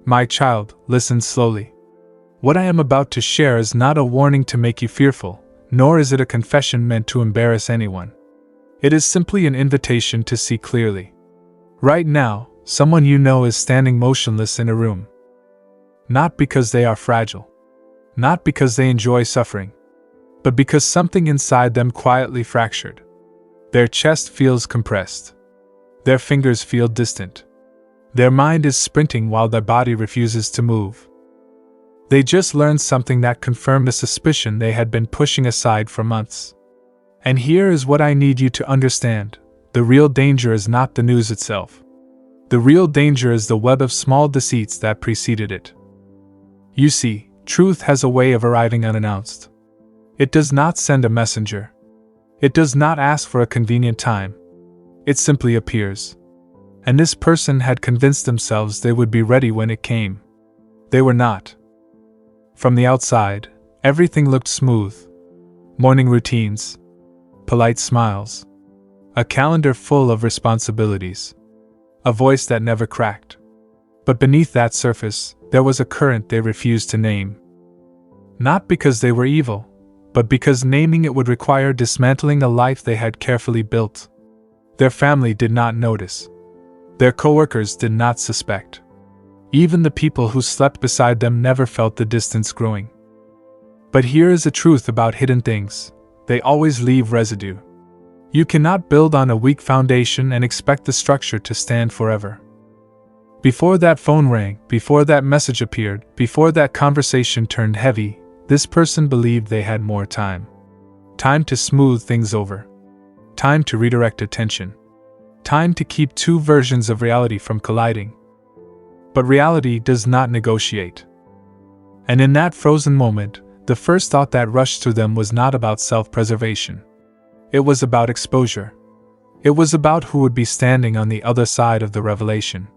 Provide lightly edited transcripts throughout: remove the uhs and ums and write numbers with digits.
My child, listen slowly. What I am about to share is not a warning to make you fearful, nor is it a confession meant to embarrass anyone. It is simply an invitation to see clearly. Right now, someone you know is standing motionless in a room. Not because they are fragile. Not because they enjoy suffering. But because something inside them quietly fractured. Their chest feels compressed. Their fingers feel distant. Their mind is sprinting while their body refuses to move. They just learned something that confirmed a suspicion they had been pushing aside for months. And here is what I need you to understand. The real danger is not the news itself. The real danger is the web of small deceits that preceded it. You see, truth has a way of arriving unannounced. It does not send a messenger. It does not ask for a convenient time. It simply appears. And this person had convinced themselves they would be ready when it came. They were not. From the outside, everything looked smooth. Morning routines, polite smiles, a calendar full of responsibilities, a voice that never cracked. But beneath that surface, there was a current they refused to name. Not because they were evil, but because naming it would require dismantling a life they had carefully built. Their family did not notice. Their coworkers did not suspect. Even the people who slept beside them never felt the distance growing. But here is the truth about hidden things. They always leave residue. You cannot build on a weak foundation and expect the structure to stand forever. Before that phone rang, before that message appeared, before that conversation turned heavy, this person believed they had more time. Time to smooth things over. Time to redirect attention. Time to keep two versions of reality from colliding. But reality does not negotiate. And in that frozen moment, the first thought that rushed through them was not about self-preservation. It was about exposure. It was about who would be standing on the other side of the revelation.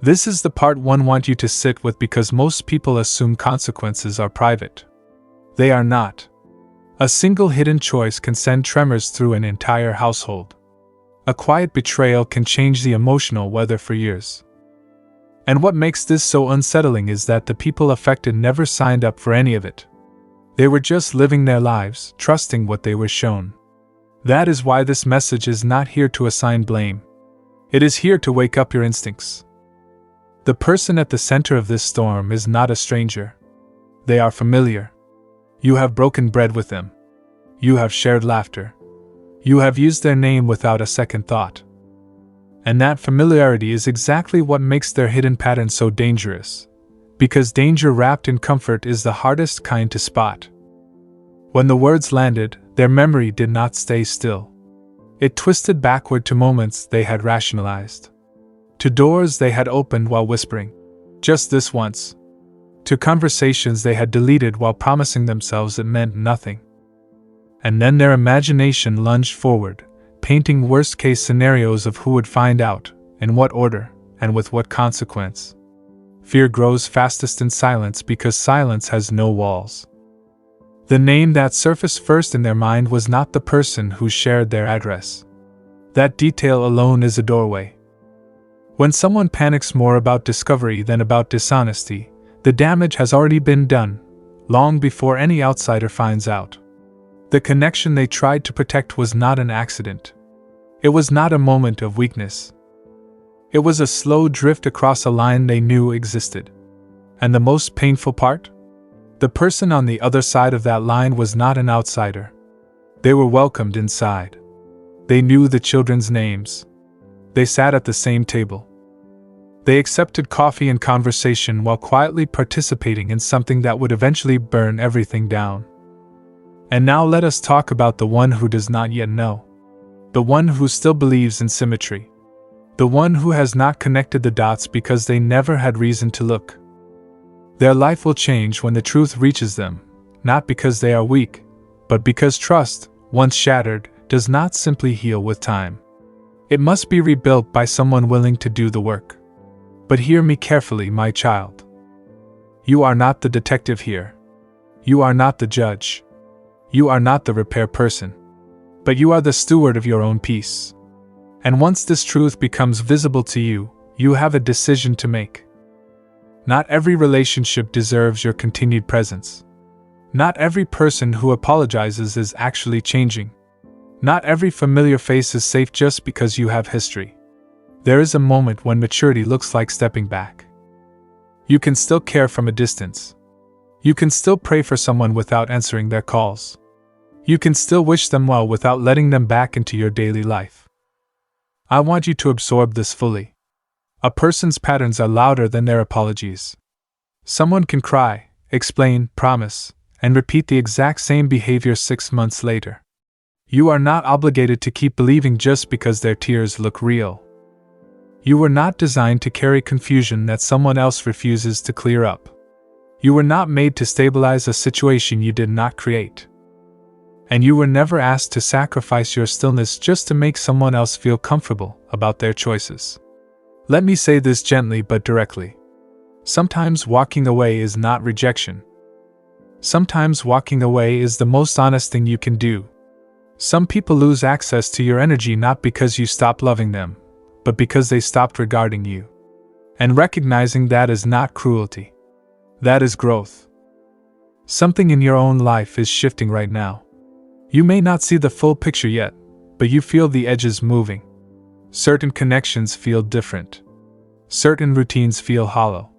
This is the part one want you to sit with because most people assume consequences are private. They are not. A single hidden choice can send tremors through an entire household. A quiet betrayal can change the emotional weather for years. And what makes this so unsettling is that the people affected never signed up for any of it. They were just living their lives, trusting what they were shown. That is why this message is not here to assign blame. It is here to wake up your instincts. The person at the center of this storm is not a stranger. They are familiar. You have broken bread with them. You have shared laughter. You have used their name without a second thought. And that familiarity is exactly what makes their hidden pattern so dangerous. Because danger wrapped in comfort is the hardest kind to spot. When the words landed, their memory did not stay still. It twisted backward to moments they had rationalized. To doors they had opened while whispering, "Just this once." To conversations they had deleted while promising themselves it meant nothing. And then their imagination lunged forward, painting worst-case scenarios of who would find out, in what order, and with what consequence. Fear grows fastest in silence because silence has no walls. The name that surfaced first in their mind was not the person who shared their address. That detail alone is a doorway. When someone panics more about discovery than about dishonesty, the damage has already been done, long before any outsider finds out. The connection they tried to protect was not an accident. It was not a moment of weakness. It was a slow drift across a line they knew existed. And the most painful part? The person on the other side of that line was not an outsider. They were welcomed inside. They knew the children's names. They sat at the same table. They accepted coffee and conversation while quietly participating in something that would eventually burn everything down. And now let us talk about the one who does not yet know. The one who still believes in symmetry. The one who has not connected the dots because they never had reason to look. Their life will change when the truth reaches them, not because they are weak, but because trust, once shattered, does not simply heal with time. It must be rebuilt by someone willing to do the work. But hear me carefully, my child. You are not the detective here. You are not the judge. You are not the repair person. But you are the steward of your own peace. And once this truth becomes visible to you, you have a decision to make. Not every relationship deserves your continued presence. Not every person who apologizes is actually changing. Not every familiar face is safe just because you have history. There is a moment when maturity looks like stepping back. You can still care from a distance. You can still pray for someone without answering their calls. You can still wish them well without letting them back into your daily life. I want you to absorb this fully. A person's patterns are louder than their apologies. Someone can cry, explain, promise, and repeat the exact same behavior 6 months later. You are not obligated to keep believing just because their tears look real. You were not designed to carry confusion that someone else refuses to clear up. You were not made to stabilize a situation you did not create. And you were never asked to sacrifice your stillness just to make someone else feel comfortable about their choices. Let me say this gently but directly. Sometimes walking away is not rejection. Sometimes walking away is the most honest thing you can do. Some people lose access to your energy not because you stopped loving them, but because they stopped regarding you. And recognizing that is not cruelty. That is growth. Something in your own life is shifting right now. You may not see the full picture yet, but you feel the edges moving. Certain connections feel different. Certain routines feel hollow.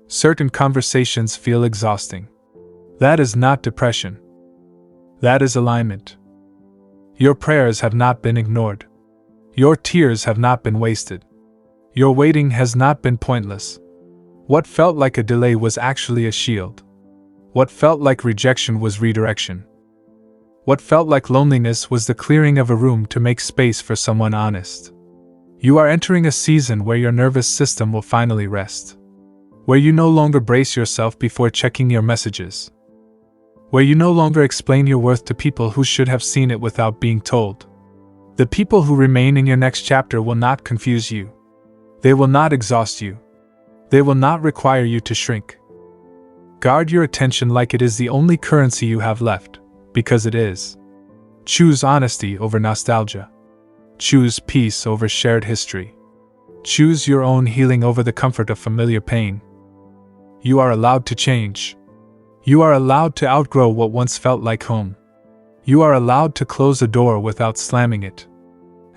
Certain conversations feel exhausting. That is not depression. That is alignment. Your prayers have not been ignored. Your tears have not been wasted. Your waiting has not been pointless. What felt like a delay was actually a shield. What felt like rejection was redirection. What felt like loneliness was the clearing of a room to make space for someone honest. You are entering a season where your nervous system will finally rest. Where you no longer brace yourself before checking your messages. Where you no longer explain your worth to people who should have seen it without being told. The people who remain in your next chapter will not confuse you. They will not exhaust you. They will not require you to shrink. Guard your attention like it is the only currency you have left, because it is. Choose honesty over nostalgia. Choose peace over shared history. Choose your own healing over the comfort of familiar pain. You are allowed to change. You are allowed to outgrow what once felt like home. You are allowed to close a door without slamming it.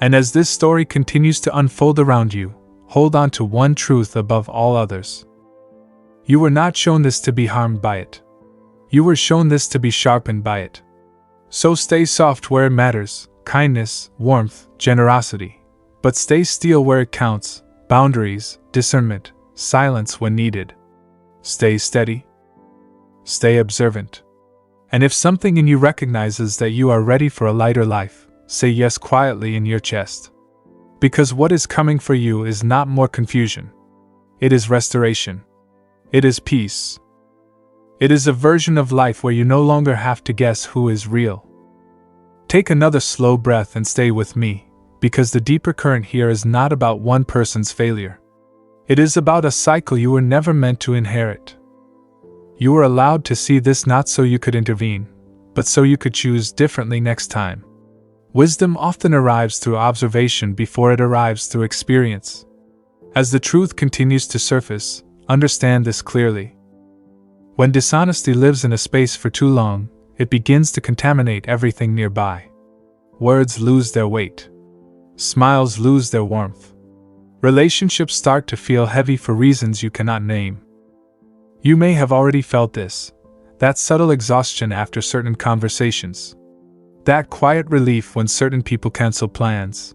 And as this story continues to unfold around you, hold on to one truth above all others. You were not shown this to be harmed by it. You were shown this to be sharpened by it. So stay soft where it matters, kindness, warmth, generosity. But stay still where it counts, boundaries, discernment, silence when needed. Stay steady. Stay observant. And if something in you recognizes that you are ready for a lighter life, say yes quietly in your chest. Because what is coming for you is not more confusion. It is restoration. It is peace. It is a version of life where you no longer have to guess who is real. Take another slow breath and stay with me, because the deeper current here is not about one person's failure. It is about a cycle you were never meant to inherit. You were allowed to see this not so you could intervene, but so you could choose differently next time. Wisdom often arrives through observation before it arrives through experience. As the truth continues to surface, understand this clearly. When dishonesty lives in a space for too long, it begins to contaminate everything nearby. Words lose their weight. Smiles lose their warmth. Relationships start to feel heavy for reasons you cannot name. You may have already felt this, that subtle exhaustion after certain conversations. That quiet relief when certain people cancel plans.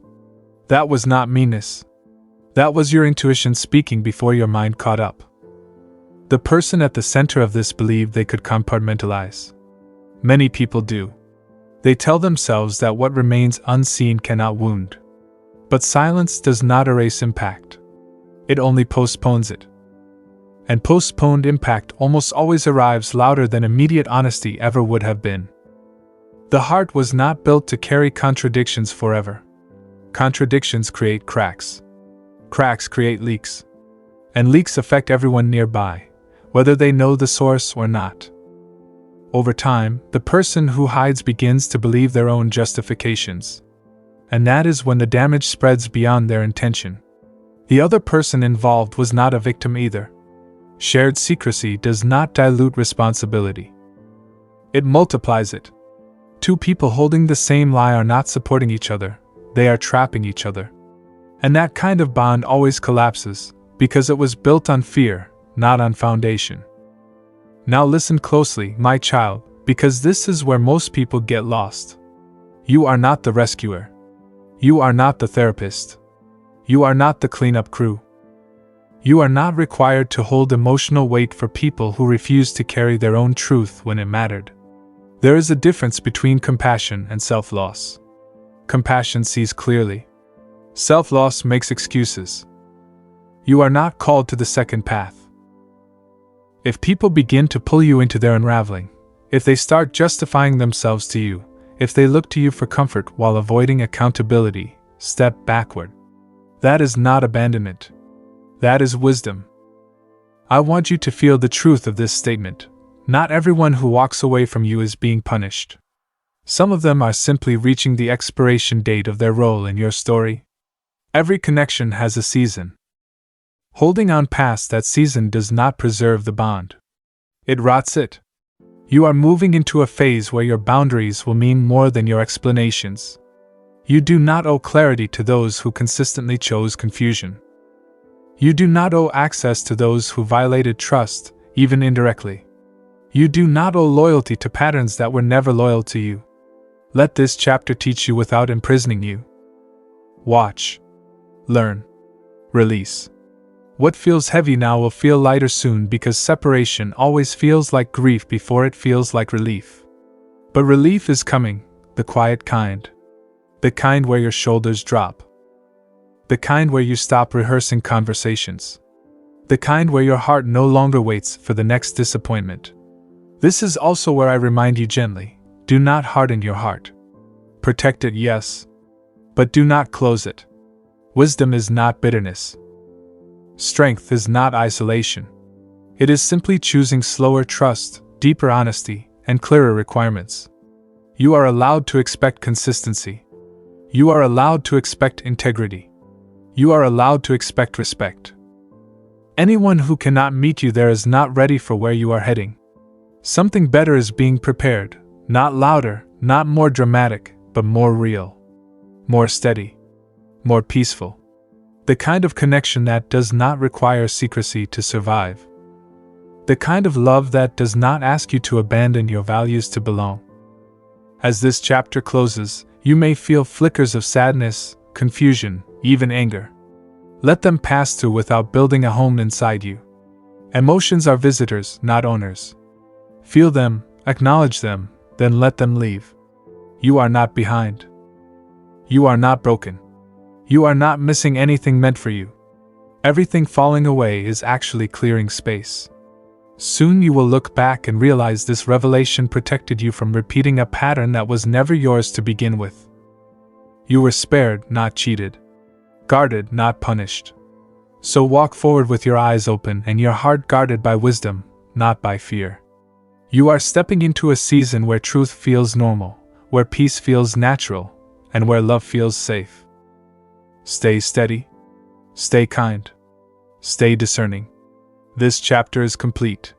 That was not meanness. That was your intuition speaking before your mind caught up. The person at the center of this believed they could compartmentalize. Many people do. They tell themselves that what remains unseen cannot wound. But silence does not erase impact. It only postpones it. And postponed impact almost always arrives louder than immediate honesty ever would have been. The heart was not built to carry contradictions forever. Contradictions create cracks. Cracks create leaks. And leaks affect everyone nearby, whether they know the source or not. Over time, the person who hides begins to believe their own justifications. And that is when the damage spreads beyond their intention. The other person involved was not a victim either. Shared secrecy does not dilute responsibility. It multiplies it. Two people holding the same lie are not supporting each other, they are trapping each other. And that kind of bond always collapses, because it was built on fear, not on foundation. Now listen closely, my child, because this is where most people get lost. You are not the rescuer. You are not the therapist. You are not the cleanup crew. You are not required to hold emotional weight for people who refuse to carry their own truth when it mattered. There is a difference between compassion and self-loss. Compassion sees clearly. Self-loss makes excuses. You are not called to the second path. If people begin to pull you into their unraveling, if they start justifying themselves to you, if they look to you for comfort while avoiding accountability, step backward. That is not abandonment. That is wisdom. I want you to feel the truth of this statement. Not everyone who walks away from you is being punished. Some of them are simply reaching the expiration date of their role in your story. Every connection has a season. Holding on past that season does not preserve the bond. It rots it. You are moving into a phase where your boundaries will mean more than your explanations. You do not owe clarity to those who consistently chose confusion. You do not owe access to those who violated trust, even indirectly. You do not owe loyalty to patterns that were never loyal to you. Let this chapter teach you without imprisoning you. Watch. Learn. Release. What feels heavy now will feel lighter soon, because separation always feels like grief before it feels like relief. But relief is coming, the quiet kind. The kind where your shoulders drop. The kind where you stop rehearsing conversations. The kind where your heart no longer waits for the next disappointment. This is also where I remind you gently, do not harden your heart. Protect it, yes, but do not close it. Wisdom is not bitterness. Strength is not isolation. It is simply choosing slower trust, deeper honesty, and clearer requirements. You are allowed to expect consistency. You are allowed to expect integrity. You are allowed to expect respect. Anyone who cannot meet you there is not ready for where you are heading. Something better is being prepared, not louder, not more dramatic, but more real. More steady. More peaceful. The kind of connection that does not require secrecy to survive. The kind of love that does not ask you to abandon your values to belong. As this chapter closes, you may feel flickers of sadness, confusion, even anger. Let them pass through without building a home inside you. Emotions are visitors, not owners. Feel them, acknowledge them, then let them leave. You are not behind. You are not broken. You are not missing anything meant for you. Everything falling away is actually clearing space. Soon you will look back and realize this revelation protected you from repeating a pattern that was never yours to begin with. You were spared, not cheated. Guarded, not punished. So walk forward with your eyes open and your heart guarded by wisdom, not by fear. You are stepping into a season where truth feels normal, where peace feels natural, and where love feels safe. Stay steady. Stay kind. Stay discerning. This chapter is complete.